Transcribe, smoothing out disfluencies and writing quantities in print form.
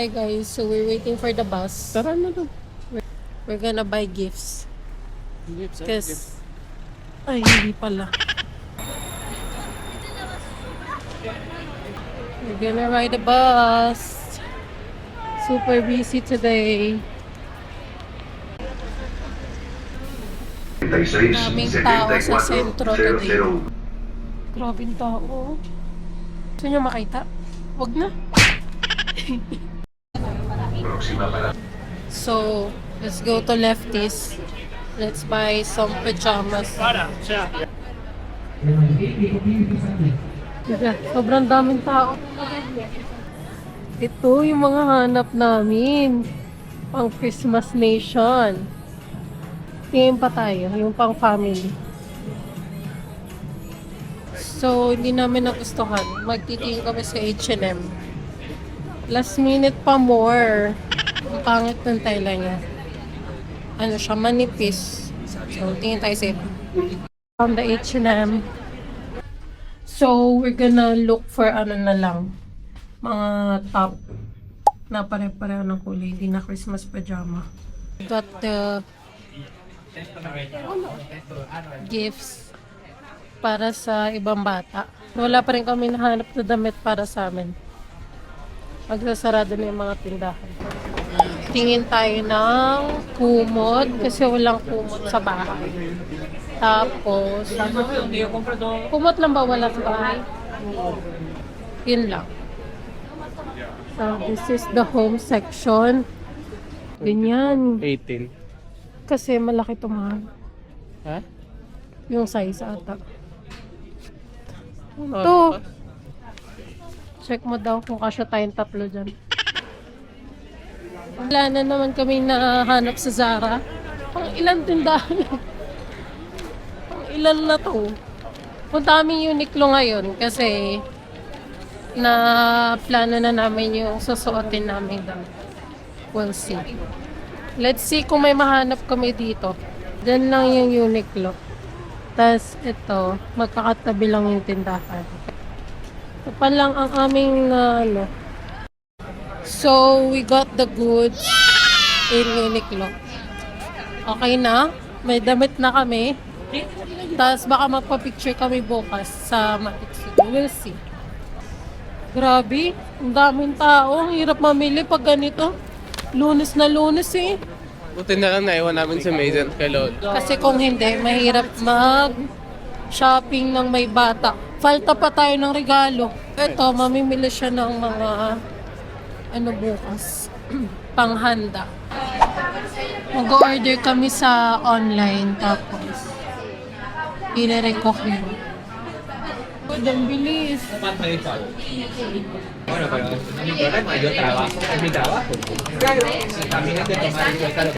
Hi guys, so we're waiting for the bus. Tara na to. We're gonna buy gifts. Gifts, Cause, ay hindi pala. We're gonna ride the bus. Super busy today. Daming tao sa sentro today. Grabing tao. Gusto nyo makita? Wag na. So, let's go to Lefties. Let's buy some pajamas. Diba, sobrang daming tao. Ito yung mga hanap namin. Pang Christmas Nation. Tingin pa tayo, yung pang family. So, hindi namin nagustuhan. Magtitingin kami sa H&M. Last minute pa more. Ang pangit ng tela niya. Ano siya, manipis. So, tingin tayo sa iba. From the H&M. So, we're gonna look for ano na lang. Mga top na pare-pareho ng kulay. Hindi na Christmas pajama. Got the gifts para sa ibang bata. Wala pa rin kami nahanap na damit para sa amin. Magsasarado na yung mga tindahan. Tingin tayo ng kumot kasi walang kumot sa bahay. Tapos, kumot lang ba wala sa bahay? Yun lang. So, this is the home section. Ganyan. 18. Kasi malaki ito mahal. Ha? Yung size ata. Ano? Ito. Check mo daw kung kasya tayong tatlo dyan. Wala na naman kami nahanap sa Zara. Pang ilan tindahan. Pang ilan na to. Punta kami Uniqlo ngayon kasi na plano na namin yung susuotin namin doon. We'll see. Let's see kung may mahanap kami dito. Diyan lang yung Uniqlo. Tapos ito, magkakatabi lang yung tindahan. Ito pa lang ang aming ano. So, we got the goods in Uniqlo. Okay na. May damit na kami. Tapos baka magpa-picture kami bukas sa Matic City. We'll see. Grabe. Ang daming tao. Ang hirap mamili pag ganito. Lunes na lunes eh. Buti na lang naiwan namin si Mason kay Lolo. Kasi kung hindi, mahirap mag-shopping ng may bata. Falta pa tayo ng regalo. Ito, mamimili siya ng mga ano bukas. Panghanda. Mag-order kami sa online tapos i-recook mo. Ang bilis. Bueno, pero mi problema, yo trabajo en mi trabajo. Claro, también hay que tomar en cuenta lo